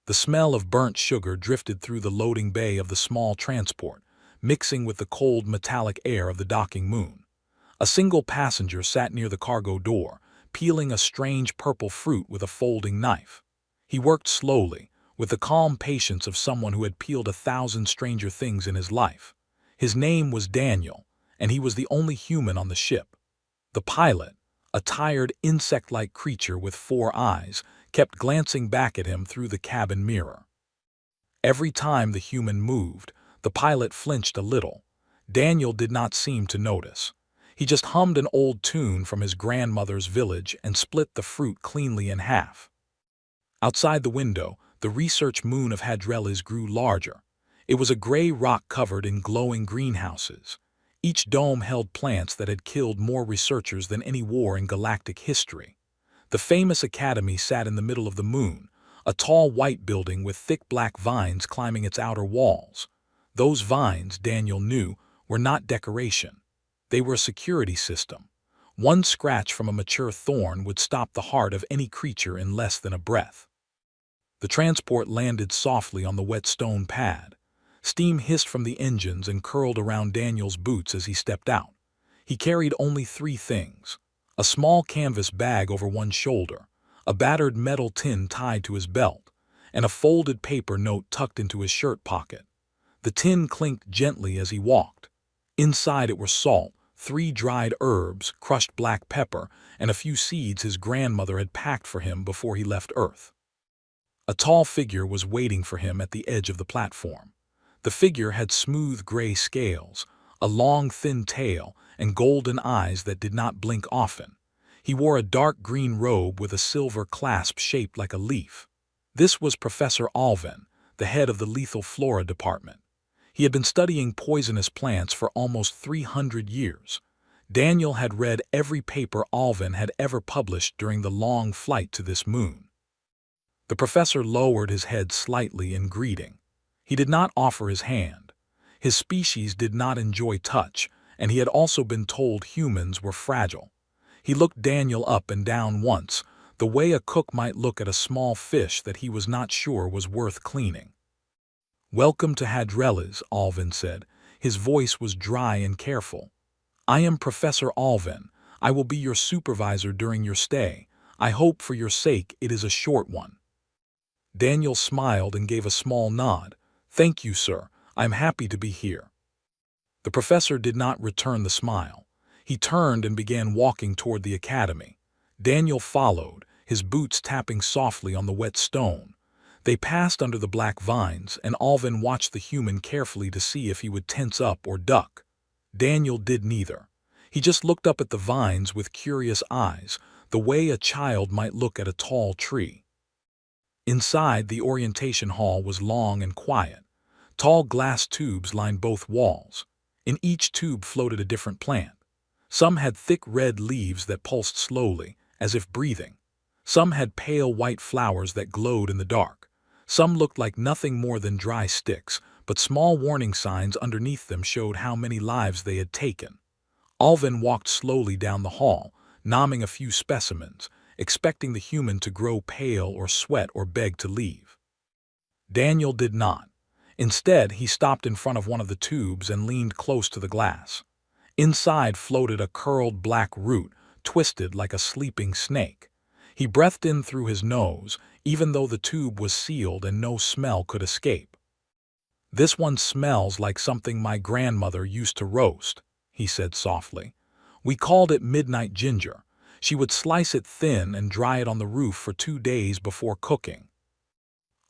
The smell of burnt sugar drifted through the loading bay of the small transport, mixing with the cold metallic air of the docking moon. A single passenger sat near the cargo door, peeling a strange purple fruit with a folding knife. He worked slowly, with the calm patience of someone who had peeled 1,000 stranger things in his life. His name was Daniel, and he was the only human on the ship. The pilot, a tired, insect-like creature with 4 eyes, kept glancing back at him through the cabin mirror. Every time the human moved, the pilot flinched a little. Daniel did not seem to notice. He just hummed an old tune from his grandmother's village and split the fruit cleanly in half. Outside the window, the research moon of Hadrellis grew larger. It was a gray rock covered in glowing greenhouses. Each dome held plants that had killed more researchers than any war in galactic history. The famous academy sat in the middle of the moon, a tall white building with thick black vines climbing its outer walls. Those vines, Daniel knew, were not decoration. They were a security system. One scratch from a mature thorn would stop the heart of any creature in less than a breath. The transport landed softly on the wet stone pad. Steam hissed from the engines and curled around Daniel's boots as he stepped out. He carried only 3 things: a small canvas bag over one shoulder, a battered metal tin tied to his belt, and a folded paper note tucked into his shirt pocket. The tin clinked gently as he walked. Inside it were salt, 3 dried herbs, crushed black pepper, and a few seeds his grandmother had packed for him before he left Earth. A tall figure was waiting for him at the edge of the platform. The figure had smooth gray scales, a long thin tail, and golden eyes that did not blink often. He wore a dark green robe with a silver clasp shaped like a leaf. This was Professor Alvin, the head of the lethal flora department. He had been studying poisonous plants for almost 300 years. Daniel had read every paper Alvin had ever published during the long flight to this moon. The professor lowered his head slightly in greeting. He did not offer his hand. His species did not enjoy touch, and he had also been told humans were fragile. He looked Daniel up and down once, the way a cook might look at a small fish that he was not sure was worth cleaning. "Welcome to Hadrellis," Alvin said. His voice was dry and careful. "I am Professor Alvin. I will be your supervisor during your stay. I hope for your sake it is a short one." Daniel smiled and gave a small nod. "Thank you, sir. I am happy to be here." The professor did not return the smile. He turned and began walking toward the academy. Daniel followed, his boots tapping softly on the wet stone. They passed under the black vines, and Alvin watched the human carefully to see if he would tense up or duck. Daniel did neither. He just looked up at the vines with curious eyes, the way a child might look at a tall tree. Inside, the orientation hall was long and quiet. Tall glass tubes lined both walls. In each tube floated a different plant. Some had thick red leaves that pulsed slowly, as if breathing. Some had pale white flowers that glowed in the dark. Some looked like nothing more than dry sticks, but small warning signs underneath them showed how many lives they had taken. Alvin walked slowly down the hall, nomming a few specimens, expecting the human to grow pale or sweat or beg to leave. Daniel did not. Instead, he stopped in front of one of the tubes and leaned close to the glass. Inside floated a curled black root, twisted like a sleeping snake. He breathed in through his nose, even though the tube was sealed and no smell could escape. "This one smells like something my grandmother used to roast," he said softly. "We called it midnight ginger. She would slice it thin and dry it on the roof for 2 days before cooking."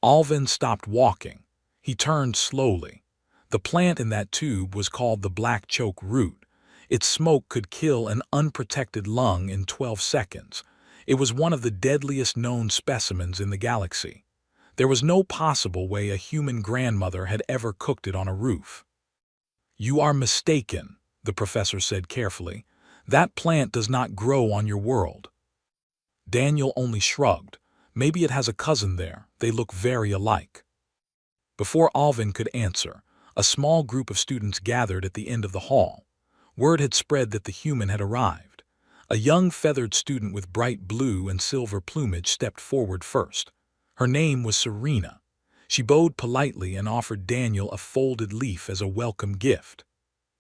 Alvin stopped walking. He turned slowly. The plant in that tube was called the black choke root. Its smoke could kill an unprotected lung in 12 seconds. It was one of the deadliest known specimens in the galaxy. There was no possible way a human grandmother had ever cooked it on a roof. "You are mistaken," the professor said carefully. "That plant does not grow on your world." Daniel only shrugged. "Maybe it has a cousin there. They look very alike." Before Alvin could answer, a small group of students gathered at the end of the hall. Word had spread that the human had arrived. A young feathered student with bright blue and silver plumage stepped forward first. Her name was Serena. She bowed politely and offered Daniel a folded leaf as a welcome gift.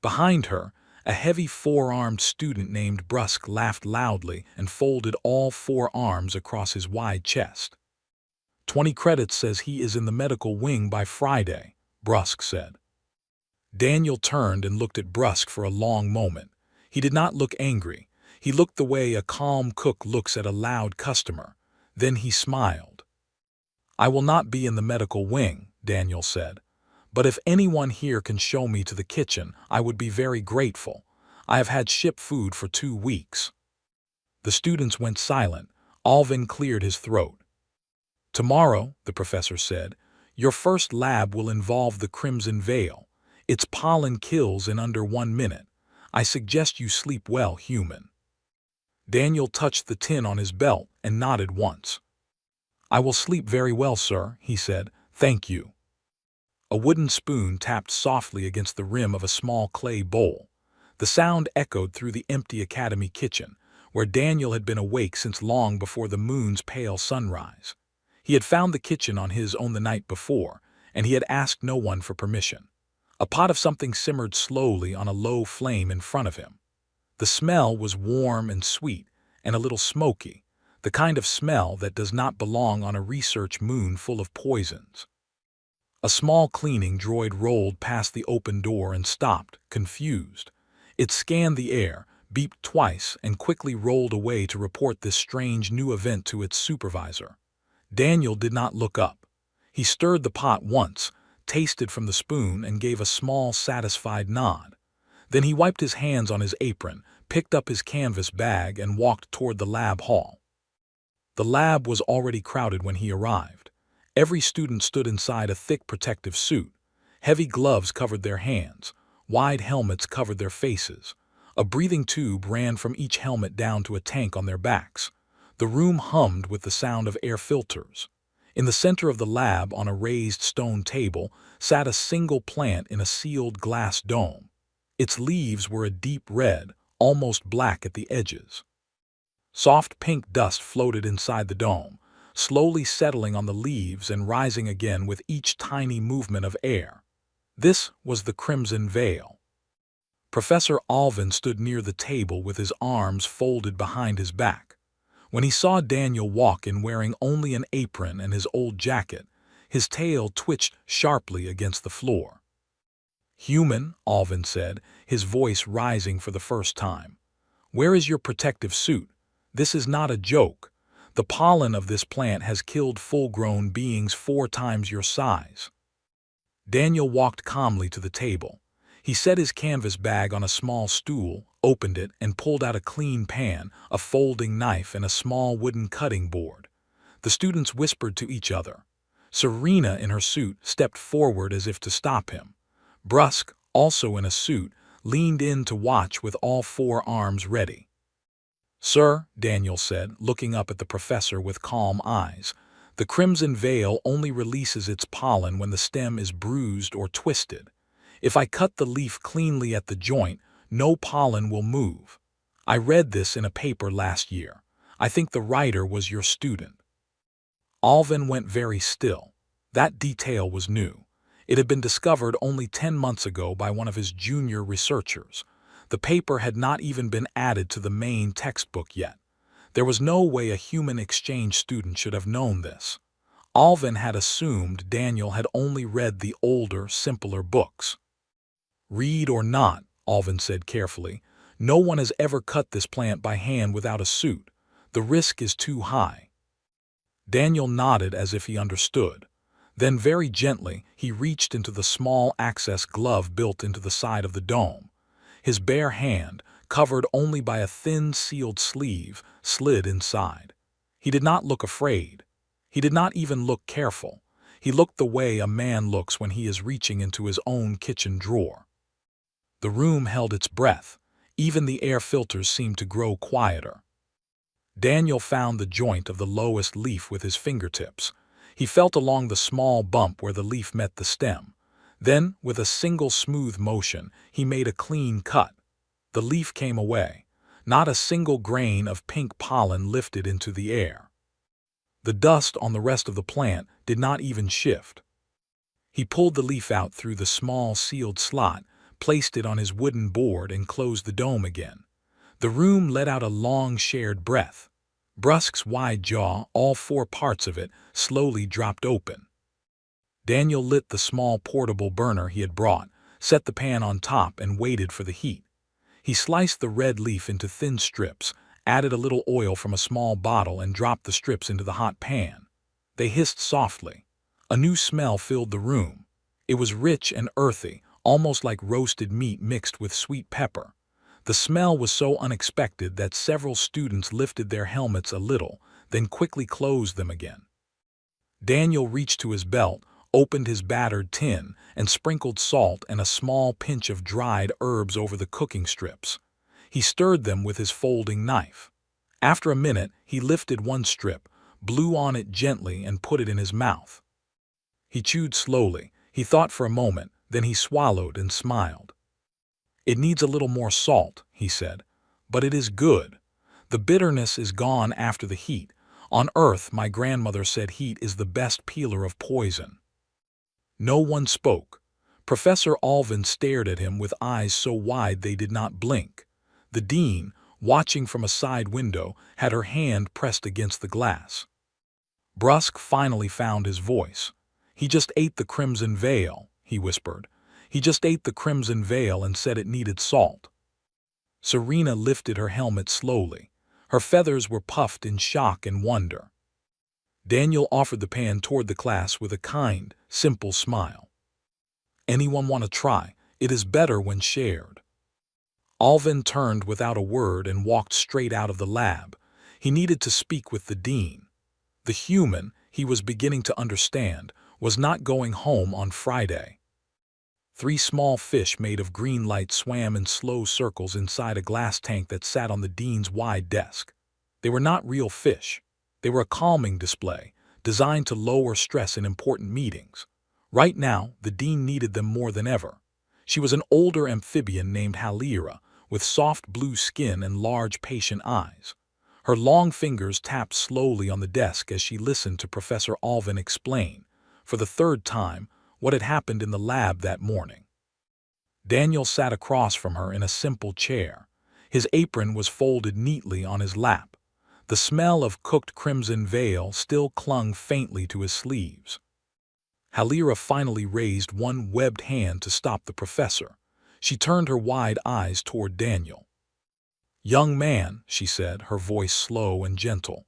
Behind her, a heavy four-armed student named Brusque laughed loudly and folded all four arms across his wide chest. 20 credits says he is in the medical wing by Friday, Brusque said. Daniel turned and looked at Brusque for a long moment. He did not look angry. He looked the way a calm cook looks at a loud customer. Then he smiled. "I will not be in the medical wing," Daniel said. "But if anyone here can show me to the kitchen, I would be very grateful. I have had ship food for 2 weeks." The students went silent. Alvin cleared his throat. "Tomorrow," the professor said, "your first lab will involve the crimson veil. Its pollen kills in under 1 minute. I suggest you sleep well, human." Daniel touched the tin on his belt and nodded once. "I will sleep very well, sir," he said. "Thank you." A wooden spoon tapped softly against the rim of a small clay bowl. The sound echoed through the empty academy kitchen, where Daniel had been awake since long before the moon's pale sunrise. He had found the kitchen on his own the night before, and he had asked no one for permission. A pot of something simmered slowly on a low flame in front of him. The smell was warm and sweet, and a little smoky, the kind of smell that does not belong on a research moon full of poisons. A small cleaning droid rolled past the open door and stopped, confused. It scanned the air, beeped twice, and quickly rolled away to report this strange new event to its supervisor. Daniel did not look up. He stirred the pot once, tasted from the spoon, and gave a small, satisfied nod. Then he wiped his hands on his apron, picked up his canvas bag, and walked toward the lab hall. The lab was already crowded when he arrived. Every student stood inside a thick protective suit. Heavy gloves covered their hands. Wide helmets covered their faces. A breathing tube ran from each helmet down to a tank on their backs. The room hummed with the sound of air filters. In the center of the lab, on a raised stone table, sat a single plant in a sealed glass dome. Its leaves were a deep red, almost black at the edges. Soft pink dust floated inside the dome, slowly settling on the leaves and rising again with each tiny movement of air. This was the crimson veil. Professor Alvin stood near the table with his arms folded behind his back. When he saw Daniel walk in wearing only an apron and his old jacket, his tail twitched sharply against the floor. "Human," Alvin said, his voice rising for the first time. "Where is your protective suit? This is not a joke. The pollen of this plant has killed full-grown beings 4 times your size." Daniel walked calmly to the table. He set his canvas bag on a small stool, opened it, and pulled out a clean pan, a folding knife, and a small wooden cutting board. The students whispered to each other. Serena, in her suit, stepped forward as if to stop him. Brusque, also in a suit, leaned in to watch with all 4 arms ready. "Sir," Daniel said, looking up at the professor with calm eyes, "the crimson veil only releases its pollen when the stem is bruised or twisted. If I cut the leaf cleanly at the joint, no pollen will move. I read this in a paper last year. I think the writer was your student." Alvin went very still. That detail was new. It had been discovered only 10 months ago by one of his junior researchers. The paper had not even been added to the main textbook yet. There was no way a human exchange student should have known this. Alvin had assumed Daniel had only read the older, simpler books. "Read or not," Alvin said carefully, "no one has ever cut this plant by hand without a suit. The risk is too high." Daniel nodded as if he understood. Then very gently, he reached into the small access glove built into the side of the dome. His bare hand, covered only by a thin sealed sleeve, slid inside. He did not look afraid. He did not even look careful. He looked the way a man looks when he is reaching into his own kitchen drawer. The room held its breath. Even the air filters seemed to grow quieter. Daniel found the joint of the lowest leaf with his fingertips. He felt along the small bump where the leaf met the stem. Then, with a single smooth motion, he made a clean cut. The leaf came away. Not a single grain of pink pollen lifted into the air. The dust on the rest of the plant did not even shift. He pulled the leaf out through the small sealed slot, placed it on his wooden board, and closed the dome again. The room let out a long shared breath. Brusque's wide jaw, all four parts of it, slowly dropped open. Daniel lit the small portable burner he had brought, set the pan on top, and waited for the heat. He sliced the red leaf into thin strips, added a little oil from a small bottle, and dropped the strips into the hot pan. They hissed softly. A new smell filled the room. It was rich and earthy, almost like roasted meat mixed with sweet pepper. The smell was so unexpected that several students lifted their helmets a little, then quickly closed them again. Daniel reached to his belt, opened his battered tin, and sprinkled salt and a small pinch of dried herbs over the cooking strips. He stirred them with his folding knife. After a minute, he lifted one strip, blew on it gently, and put it in his mouth. He chewed slowly. He thought for a moment, then he swallowed and smiled. "It needs a little more salt," he said, "but it is good. The bitterness is gone after the heat. On Earth, my grandmother said heat is the best peeler of poison." No one spoke. Professor Alvin stared at him with eyes so wide they did not blink. The dean, watching from a side window, had her hand pressed against the glass. Brusque finally found his voice. "He just ate the crimson veil," he whispered. "He just ate the crimson veil and said it needed salt." Serena lifted her helmet slowly. Her feathers were puffed in shock and wonder. Daniel offered the pan toward the class with a kind, simple smile. "Anyone want to try? It is better when shared." Alvin turned without a word and walked straight out of the lab. He needed to speak with the dean. The human, he was beginning to understand, was not going home on Friday. 3 small fish made of green light swam in slow circles inside a glass tank that sat on the dean's wide desk. They were not real fish. They were a calming display, designed to lower stress in important meetings. Right now, the dean needed them more than ever. She was an older amphibian named Halira, with soft blue skin and large patient eyes. Her long fingers tapped slowly on the desk as she listened to Professor Alvin explain, for the third time, what had happened in the lab that morning. Daniel sat across from her in a simple chair. His apron was folded neatly on his lap. The smell of cooked crimson veil still clung faintly to his sleeves. Halira finally raised one webbed hand to stop the professor. She turned her wide eyes toward Daniel. "Young man," she said, her voice slow and gentle,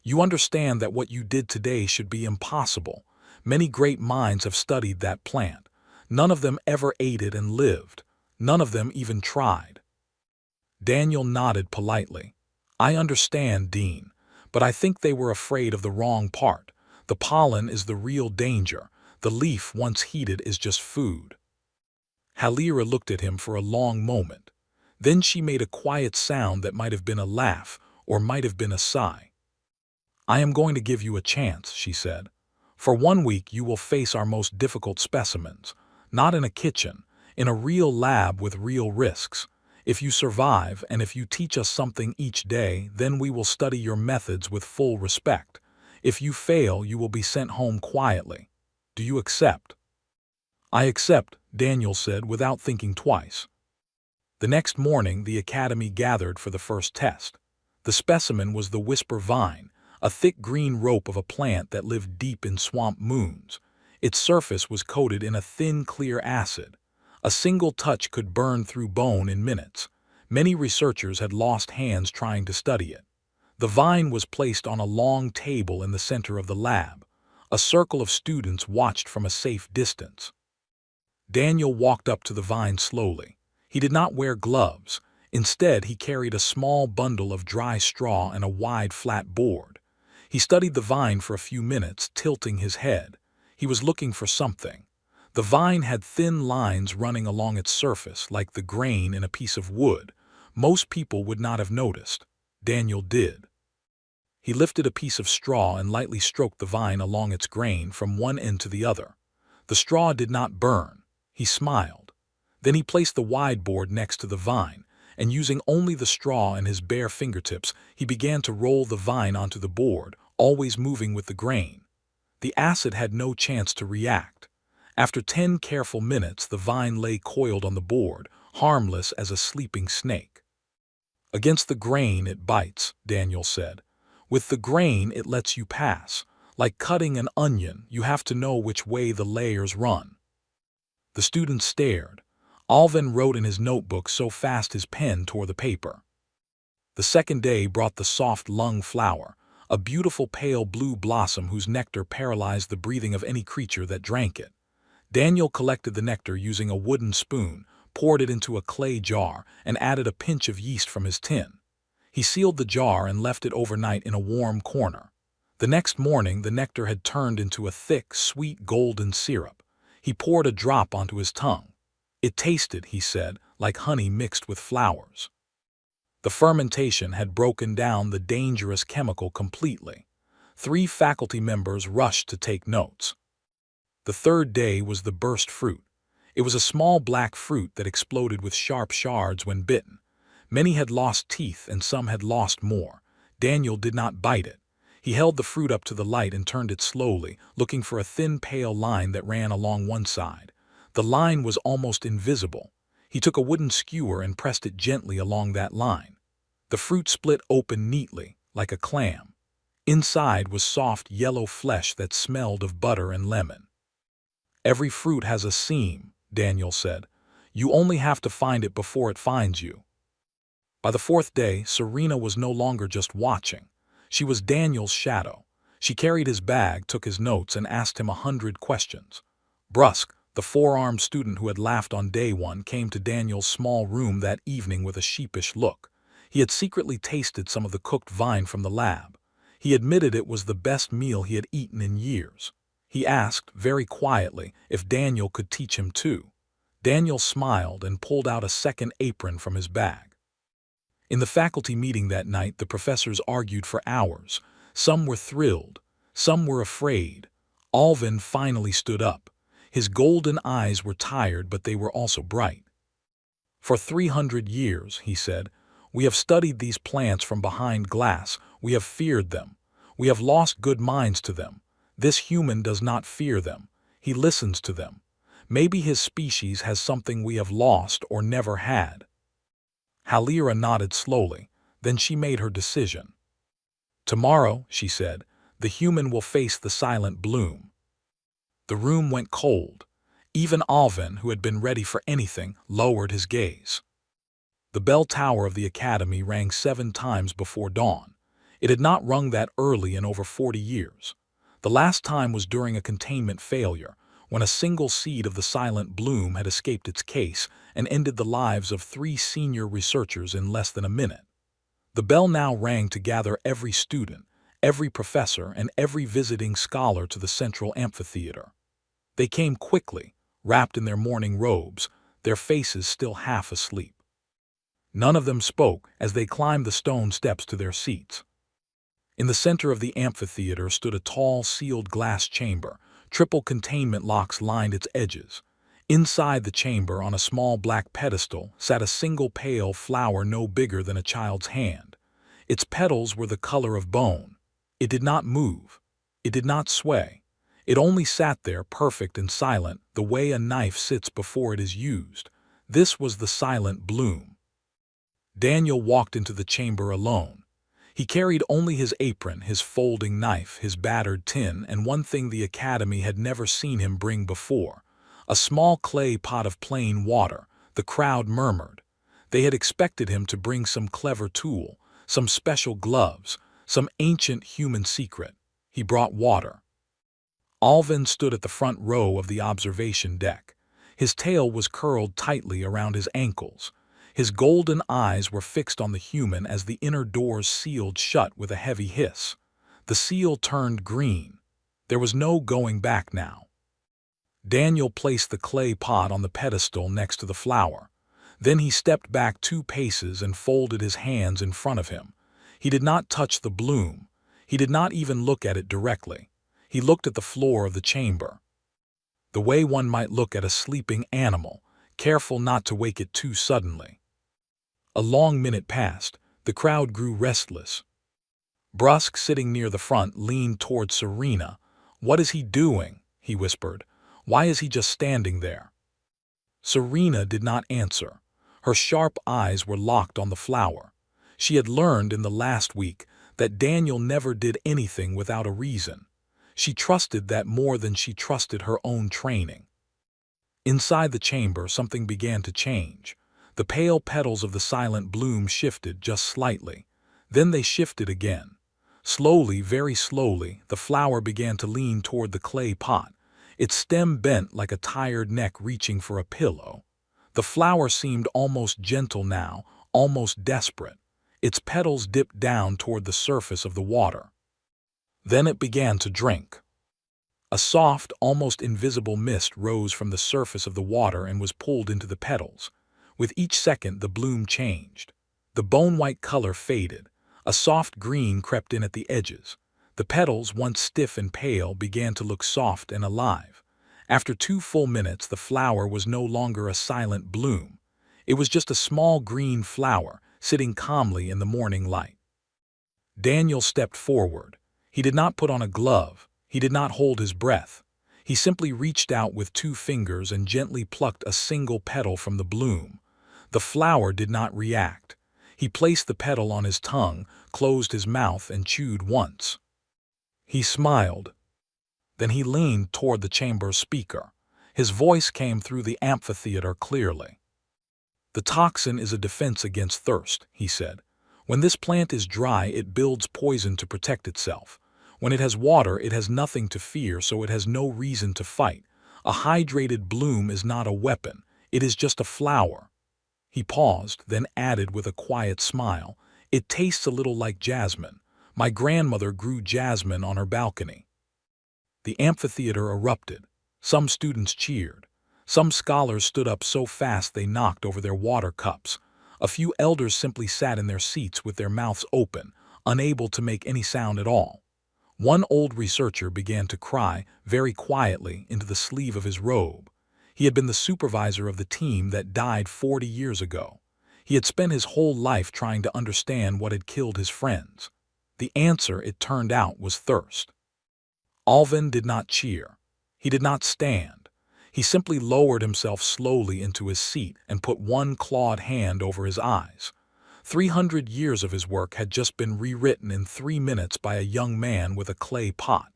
"you understand that what you did today should be impossible. Many great minds have studied that plant. None of them ever ate it and lived. None of them even tried." Daniel nodded politely. "I understand, Dean, but I think they were afraid of the wrong part. The pollen is the real danger. The leaf, once heated, is just food." Halira looked at him for a long moment. Then she made a quiet sound that might have been a laugh or might have been a sigh. "I am going to give you a chance," she said. "For 1 week you will face our most difficult specimens, not in a kitchen, in a real lab with real risks. If you survive and if you teach us something each day, then we will study your methods with full respect. If you fail, you will be sent home quietly. Do you accept?" "I accept," Daniel said without thinking twice. The next morning, the academy gathered for the first test. The specimen was the whisper vine, a thick green rope of a plant that lived deep in swamp moons. Its surface was coated in a thin, clear acid. A single touch could burn through bone in minutes. Many researchers had lost hands trying to study it. The vine was placed on a long table in the center of the lab. A circle of students watched from a safe distance. Daniel walked up to the vine slowly. He did not wear gloves. Instead, he carried a small bundle of dry straw and a wide, flat board. He studied the vine for a few minutes, tilting his head. He was looking for something. The vine had thin lines running along its surface, like the grain in a piece of wood. Most people would not have noticed. Daniel did. He lifted a piece of straw and lightly stroked the vine along its grain from one end to the other. The straw did not burn. He smiled. Then he placed the wide board next to the vine, and using only the straw and his bare fingertips, he began to roll the vine onto the board, always moving with the grain. The acid had no chance to react. After 10 careful minutes, the vine lay coiled on the board, harmless as a sleeping snake. Against the grain it bites, Daniel said. With the grain it lets you pass. Like cutting an onion, you have to know which way the layers run. The students stared. Alvin wrote in his notebook so fast his pen tore the paper. The second day brought the soft lung flower, a beautiful pale blue blossom whose nectar paralyzed the breathing of any creature that drank it. Daniel collected the nectar using a wooden spoon, poured it into a clay jar, and added a pinch of yeast from his tin. He sealed the jar and left it overnight in a warm corner. The next morning, the nectar had turned into a thick, sweet golden syrup. He poured a drop onto his tongue. It tasted, he said, like honey mixed with flowers. The fermentation had broken down the dangerous chemical completely. 3 faculty members rushed to take notes. The third day was the burst fruit. It was a small black fruit that exploded with sharp shards when bitten. Many had lost teeth and some had lost more. Daniel did not bite it. He held the fruit up to the light and turned it slowly, looking for a thin pale line that ran along one side. The line was almost invisible. He took a wooden skewer and pressed it gently along that line. The fruit split open neatly, like a clam. Inside was soft yellow flesh that smelled of butter and lemon. Every fruit has a seam, Daniel said. You only have to find it before it finds you. By the 4th day, Serena was no longer just watching. She was Daniel's shadow. She carried his bag, took his notes, and asked him 100 questions. Brusque, the 4-armed student who had laughed on day 1, came to Daniel's small room that evening with a sheepish look. He had secretly tasted some of the cooked vine from the lab. He admitted it was the best meal he had eaten in years. He asked, very quietly, if Daniel could teach him too. Daniel smiled and pulled out a second apron from his bag. In the faculty meeting that night, the professors argued for hours. Some were thrilled, some were afraid. Alvin finally stood up. His golden eyes were tired, but they were also bright. For 300 years, he said, we have studied these plants from behind glass. We have feared them. We have lost good minds to them. This human does not fear them. He listens to them. Maybe his species has something we have lost or never had. Halira nodded slowly. Then she made her decision. Tomorrow, she said, the human will face the silent bloom. The room went cold. Even Alvin, who had been ready for anything, lowered his gaze. The bell tower of the academy rang 7 times before dawn. It had not rung that early in over 40 years. The last time was during a containment failure, when a single seed of the silent bloom had escaped its case and ended the lives of 3 senior researchers in less than a minute. The bell now rang to gather every student, every professor, and every visiting scholar to the central amphitheater. They came quickly, wrapped in their morning robes, their faces still half asleep. None of them spoke as they climbed the stone steps to their seats. In the center of the amphitheater stood a tall, sealed glass chamber. Triple containment locks lined its edges. Inside the chamber, on a small black pedestal, sat a single pale flower no bigger than a child's hand. Its petals were the color of bone. It did not move. It did not sway. It only sat there, perfect and silent, the way a knife sits before it is used. This was the silent bloom. Daniel walked into the chamber alone. He carried only his apron, his folding knife, his battered tin, and one thing the academy had never seen him bring before: a small clay pot of plain water. The crowd murmured. They had expected him to bring some clever tool, some special gloves, some ancient human secret. He brought water. Alvin stood at the front row of the observation deck. His tail was curled tightly around his ankles. His golden eyes were fixed on the human as the inner doors sealed shut with a heavy hiss. The seal turned green. There was no going back now. Daniel placed the clay pot on the pedestal next to the flower. Then he stepped back 2 paces and folded his hands in front of him. He did not touch the bloom. He did not even look at it directly. He looked at the floor of the chamber, the way one might look at a sleeping animal, careful not to wake it too suddenly. A long minute passed. The crowd grew restless. Brusque, sitting near the front, leaned toward Serena. "What is he doing?" he whispered. Why is he just standing there? Serena did not answer. Her sharp eyes were locked on the flower. She had learned in the last week that Daniel never did anything without a reason. She trusted that more than she trusted her own training. Inside the chamber, something began to change. The pale petals of the silent bloom shifted just slightly. Then they shifted again. Slowly, very slowly, the flower began to lean toward the clay pot. Its stem bent like a tired neck reaching for a pillow. The flower seemed almost gentle now, almost desperate. Its petals dipped down toward the surface of the water. Then it began to drink. A soft, almost invisible mist rose from the surface of the water and was pulled into the petals. With each second, the bloom changed. The bone-white color faded. A soft green crept in at the edges. The petals, once stiff and pale, began to look soft and alive. After 2 full minutes, the flower was no longer a silent bloom. It was just a small green flower, sitting calmly in the morning light. Daniel stepped forward. He did not put on a glove. He did not hold his breath. He simply reached out with 2 fingers and gently plucked a single petal from the bloom. The flower did not react. He placed the petal on his tongue, closed his mouth, and chewed once. He smiled. Then he leaned toward the chamber's speaker. His voice came through the amphitheater clearly. "The toxin is a defense against thirst," he said. "When this plant is dry, it builds poison to protect itself. When it has water, it has nothing to fear, so it has no reason to fight. A hydrated bloom is not a weapon. It is just a flower." He paused, then added with a quiet smile, "It tastes a little like jasmine. My grandmother grew jasmine on her balcony." The amphitheater erupted. Some students cheered. Some scholars stood up so fast they knocked over their water cups. A few elders simply sat in their seats with their mouths open, unable to make any sound at all. One old researcher began to cry, very quietly, into the sleeve of his robe. He had been the supervisor of the team that died 40 years ago. He had spent his whole life trying to understand what had killed his friends. The answer, it turned out, was thirst. Alvin did not cheer. He did not stand. He simply lowered himself slowly into his seat and put one clawed hand over his eyes. 300 years of his work had just been rewritten in 3 minutes by a young man with a clay pot.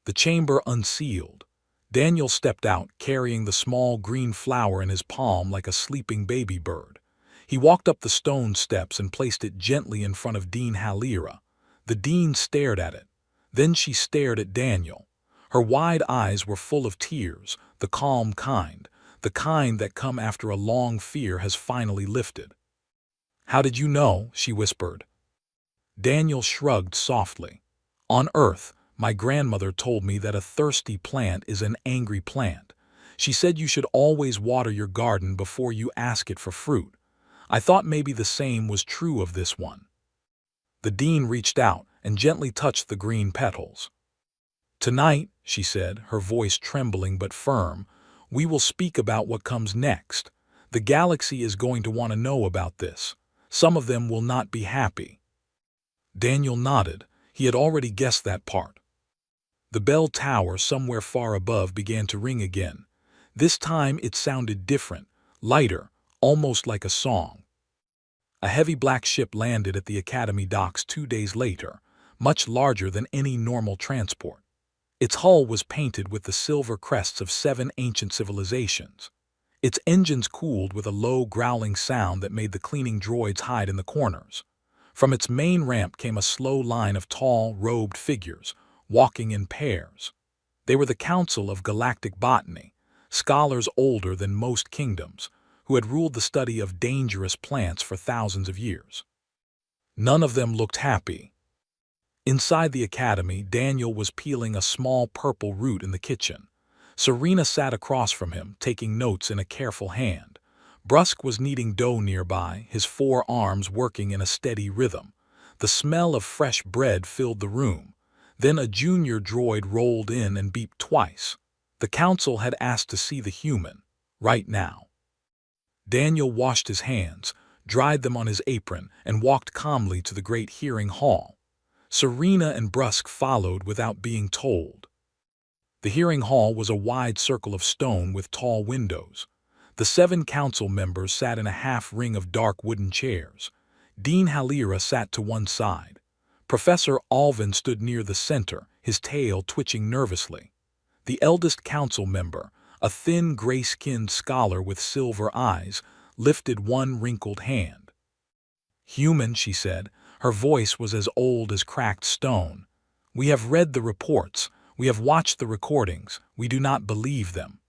The chamber unsealed. Daniel stepped out, carrying the small green flower in his palm like a sleeping baby bird. He walked up the stone steps and placed it gently in front of Dean Halira. The dean stared at it. Then she stared at Daniel. Her wide eyes were full of tears, the calm kind, the kind that come after a long fear has finally lifted. "How did you know?" she whispered. Daniel shrugged softly. "On Earth, my grandmother told me that a thirsty plant is an angry plant. She said you should always water your garden before you ask it for fruit. I thought maybe the same was true of this one." The dean reached out and gently touched the green petals. "Tonight," she said, her voice trembling but firm, "we will speak about what comes next. The galaxy is going to want to know about this. Some of them will not be happy." Daniel nodded. He had already guessed that part. The bell tower somewhere far above began to ring again. This time it sounded different, lighter, almost like a song. A heavy black ship landed at the Academy docks 2 days later, much larger than any normal transport. Its hull was painted with the silver crests of 7 ancient civilizations. Its engines cooled with a low growling sound that made the cleaning droids hide in the corners. From its main ramp came a slow line of tall, robed figures, walking in pairs. They were the Council of Galactic Botany, scholars older than most kingdoms, who had ruled the study of dangerous plants for thousands of years. None of them looked happy. Inside the academy, Daniel was peeling a small purple root in the kitchen. Serena sat across from him, taking notes in a careful hand. Brusque was kneading dough nearby, his 4 arms working in a steady rhythm. The smell of fresh bread filled the room. Then a junior droid rolled in and beeped twice. The council had asked to see the human, right now. Daniel washed his hands, dried them on his apron, and walked calmly to the great hearing hall. Serena and Brusque followed without being told. The hearing hall was a wide circle of stone with tall windows. The 7 council members sat in a half-ring of dark wooden chairs. Dean Halira sat to one side. Professor Alvin stood near the center, his tail twitching nervously. The eldest council member, a thin, gray-skinned scholar with silver eyes, lifted one wrinkled hand. "Human," she said. Her voice was as old as cracked stone. "We have read the reports. We have watched the recordings. We do not believe them."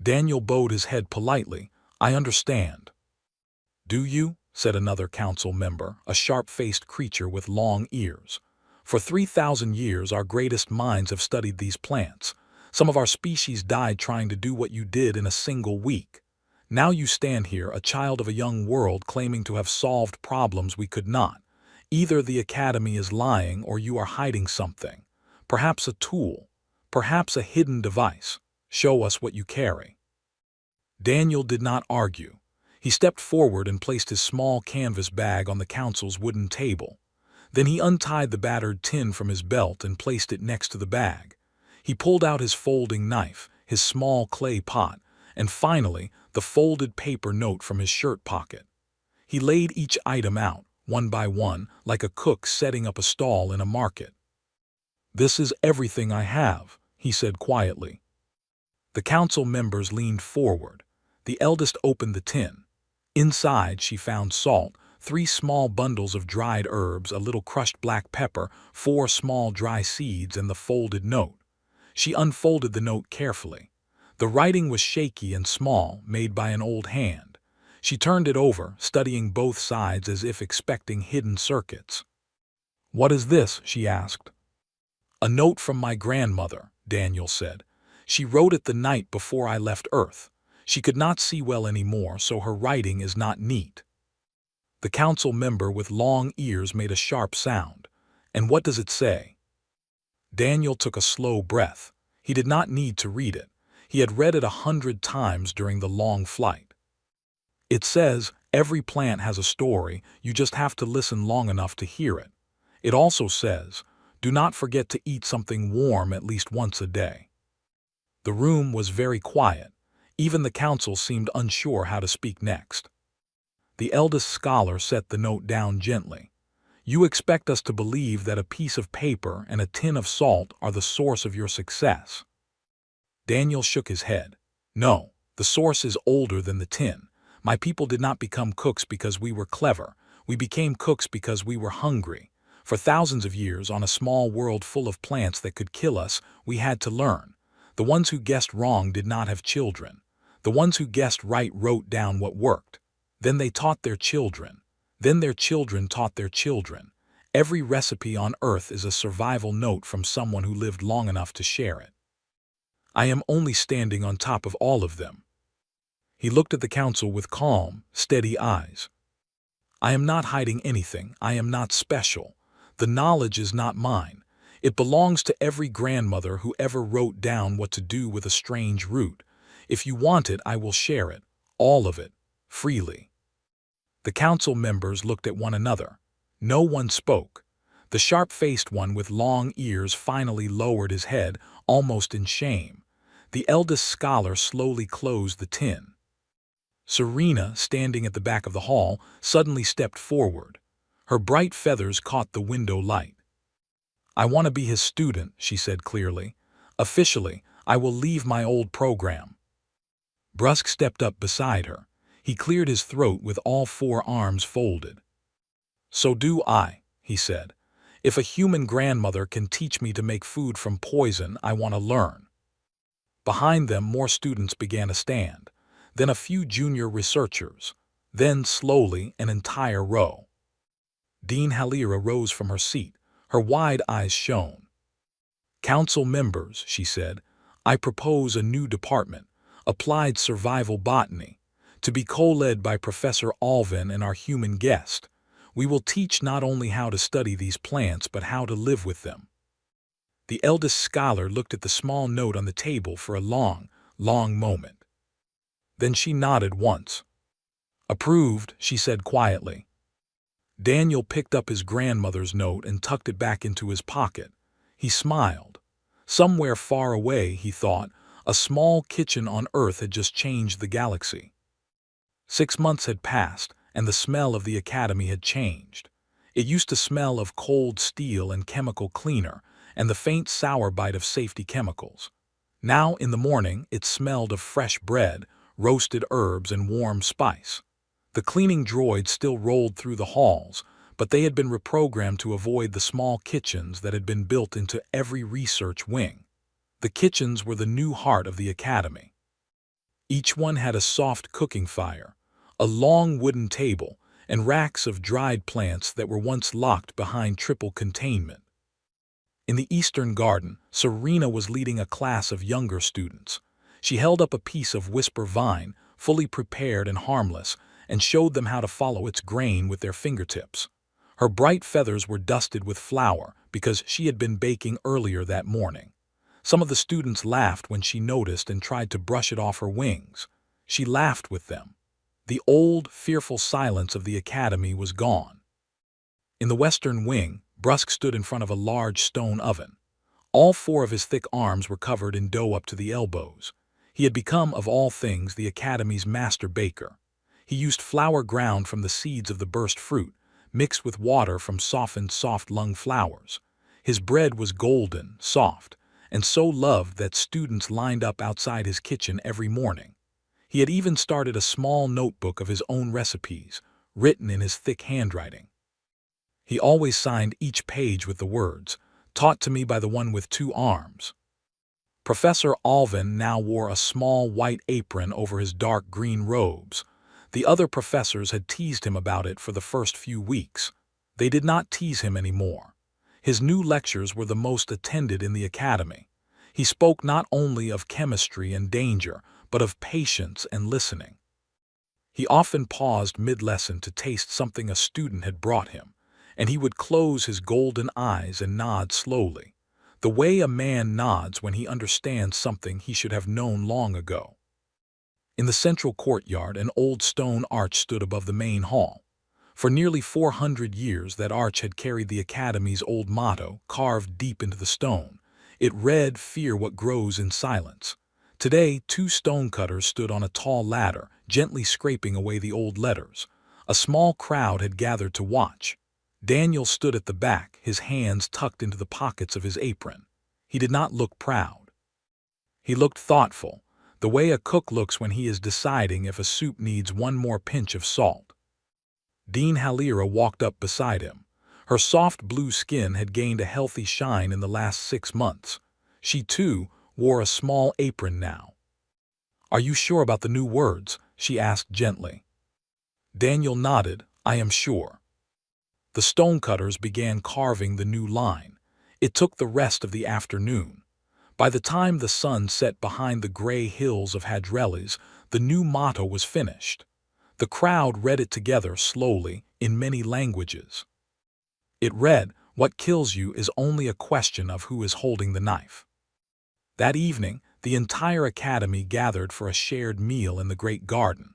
Daniel bowed his head politely. "I understand." "Do you?" said another council member, a sharp-faced creature with long ears. "For 3,000 years our greatest minds have studied these plants. Some of our species died trying to do what you did in a single week. Now you stand here, a child of a young world, claiming to have solved problems we could not. Either the Academy is lying or you are hiding something. Perhaps a tool. Perhaps a hidden device. Show us what you carry." Daniel did not argue. He stepped forward and placed his small canvas bag on the council's wooden table. Then he untied the battered tin from his belt and placed it next to the bag. He pulled out his folding knife, his small clay pot, and finally the folded paper note from his shirt pocket. He laid each item out, one by one, like a cook setting up a stall in a market. "This is everything I have," he said quietly. The council members leaned forward. The eldest opened the tin. Inside she found salt, 3 small bundles of dried herbs, a little crushed black pepper, 4 small dry seeds, and the folded note. She unfolded the note carefully. The writing was shaky and small, made by an old hand. She turned it over, studying both sides as if expecting hidden circuits. "What is this?" she asked. "A note from my grandmother," Daniel said. "She wrote it the night before I left Earth. She could not see well anymore, so her writing is not neat." The council member with long ears made a sharp sound. "And what does it say?" Daniel took a slow breath. He did not need to read it. He had read it 100 times during the long flight. "It says, every plant has a story, you just have to listen long enough to hear it. It also says, do not forget to eat something warm at least once a day." The room was very quiet. Even the council seemed unsure how to speak next. The eldest scholar set the note down gently. "You expect us to believe that a piece of paper and a tin of salt are the source of your success?" Daniel shook his head. "No, the source is older than the tin. My people did not become cooks because we were clever. We became cooks because we were hungry. For thousands of years, on a small world full of plants that could kill us, we had to learn. The ones who guessed wrong did not have children. The ones who guessed right wrote down what worked. Then they taught their children. Then their children taught their children. Every recipe on Earth is a survival note from someone who lived long enough to share it. I am only standing on top of all of them." He looked at the council with calm, steady eyes. "I am not hiding anything. I am not special. The knowledge is not mine. It belongs to every grandmother who ever wrote down what to do with a strange root. If you want it, I will share it, all of it, freely." The council members looked at one another. No one spoke. The sharp-faced one with long ears finally lowered his head, almost in shame. The eldest scholar slowly closed the tin. Serena, standing at the back of the hall, suddenly stepped forward. Her bright feathers caught the window light. "I want to be his student," she said clearly. "Officially, I will leave my old program." Brusque stepped up beside her. He cleared his throat with all 4 arms folded. "So do I," he said. "If a human grandmother can teach me to make food from poison, I want to learn." Behind them, more students began to stand. Then a few junior researchers. Then, slowly, an entire row. Dean Halira rose from her seat. Her wide eyes shone. "Council members," she said, "I propose a new department, Applied Survival Botany, to be co-led by Professor Alvin and our human guest. We will teach not only how to study these plants, but how to live with them." The eldest scholar looked at the small note on the table for a long, long moment. Then she nodded once. "Approved," she said quietly. Daniel picked up his grandmother's note and tucked it back into his pocket. He smiled. Somewhere far away, he thought, a small kitchen on Earth had just changed the galaxy. 6 months had passed, and the smell of the academy had changed. It used to smell of cold steel and chemical cleaner, and the faint sour bite of safety chemicals. Now, in the morning, it smelled of fresh bread, roasted herbs, and warm spice. The cleaning droids still rolled through the halls, but they had been reprogrammed to avoid the small kitchens that had been built into every research wing. The kitchens were the new heart of the academy. Each one had a soft cooking fire, a long wooden table, and racks of dried plants that were once locked behind triple containment. In the eastern garden, Serena was leading a class of younger students. She held up a piece of whisper vine, fully prepared and harmless, and showed them how to follow its grain with their fingertips. Her bright feathers were dusted with flour because she had been baking earlier that morning. Some of the students laughed when she noticed and tried to brush it off her wings. She laughed with them. The old, fearful silence of the academy was gone. In the western wing, Brusque stood in front of a large stone oven. All 4 of his thick arms were covered in dough up to the elbows. He had become, of all things, the academy's master baker. He used flour ground from the seeds of the burst fruit, mixed with water from softened soft-lung flowers. His bread was golden, soft, and so loved that students lined up outside his kitchen every morning. He had even started a small notebook of his own recipes, written in his thick handwriting. He always signed each page with the words, "Taught to me by the one with 2 arms." Professor Alvin now wore a small white apron over his dark green robes. The other professors had teased him about it for the first few weeks. They did not tease him anymore. His new lectures were the most attended in the academy. He spoke not only of chemistry and danger, but of patience and listening. He often paused mid-lesson to taste something a student had brought him, and he would close his golden eyes and nod slowly, the way a man nods when he understands something he should have known long ago. In the central courtyard, an old stone arch stood above the main hall. For nearly 400 years, that arch had carried the academy's old motto, carved deep into the stone. It read, "Fear what grows in silence." Today, 2 stonecutters stood on a tall ladder, gently scraping away the old letters. A small crowd had gathered to watch. Daniel stood at the back, his hands tucked into the pockets of his apron. He did not look proud. He looked thoughtful, the way a cook looks when he is deciding if a soup needs one more pinch of salt. Dean Halira walked up beside him. Her soft blue skin had gained a healthy shine in the last 6 months. She, too, wore a small apron now. "Are you sure about the new words?" she asked gently. Daniel nodded. "I am sure." The stonecutters began carving the new line. It took the rest of the afternoon. By the time the sun set behind the gray hills of Hadreles, the new motto was finished. The crowd read it together slowly, in many languages. It read, "What kills you is only a question of who is holding the knife." That evening, the entire academy gathered for a shared meal in the great garden.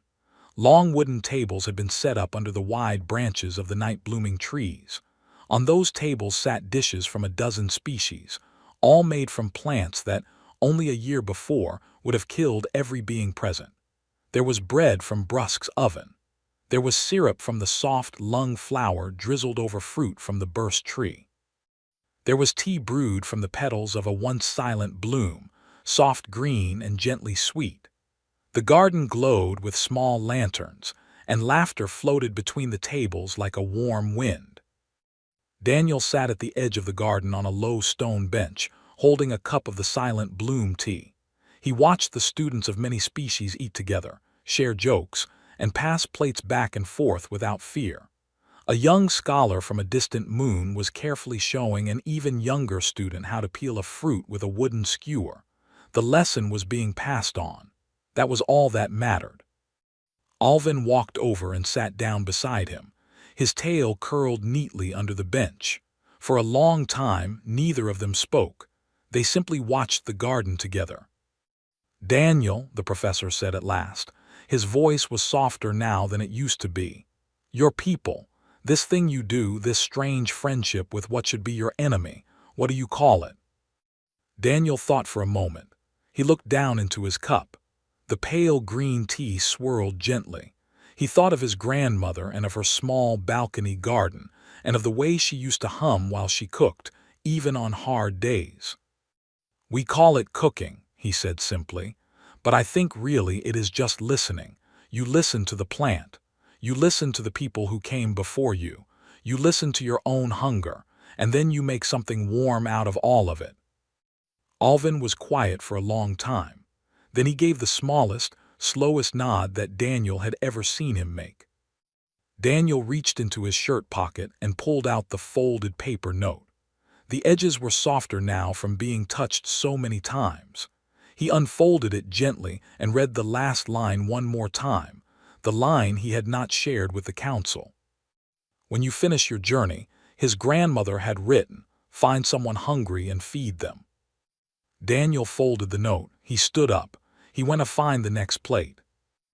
Long wooden tables had been set up under the wide branches of the night-blooming trees. On those tables sat dishes from a dozen species, all made from plants that, only a year before, would have killed every being present. There was bread from Brusque's oven. There was syrup from the soft lung flour drizzled over fruit from the burst tree. There was tea brewed from the petals of a once silent bloom, soft green and gently sweet. The garden glowed with small lanterns, and laughter floated between the tables like a warm wind. Daniel sat at the edge of the garden on a low stone bench, holding a cup of the silent bloom tea. He watched the students of many species eat together, share jokes, and pass plates back and forth without fear. A young scholar from a distant moon was carefully showing an even younger student how to peel a fruit with a wooden skewer. The lesson was being passed on. That was all that mattered. Alvin walked over and sat down beside him. His tail curled neatly under the bench. For a long time, neither of them spoke. They simply watched the garden together. "Daniel," the professor said at last. His voice was softer now than it used to be. "Your people, this thing you do, this strange friendship with what should be your enemy, what do you call it?" Daniel thought for a moment. He looked down into his cup. The pale green tea swirled gently. He thought of his grandmother and of her small balcony garden, and of the way she used to hum while she cooked, even on hard days. "We call it cooking," he said simply, "but I think really it is just listening. You listen to the plant. You listen to the people who came before you. You listen to your own hunger, and then you make something warm out of all of it." Alvin was quiet for a long time. Then he gave the smallest, slowest nod that Daniel had ever seen him make. Daniel reached into his shirt pocket and pulled out the folded paper note. The edges were softer now from being touched so many times. He unfolded it gently and read the last line one more time, the line he had not shared with the council. "When you finish your journey," his grandmother had written, "find someone hungry and feed them." Daniel folded the note. He stood up. He went to find the next plate.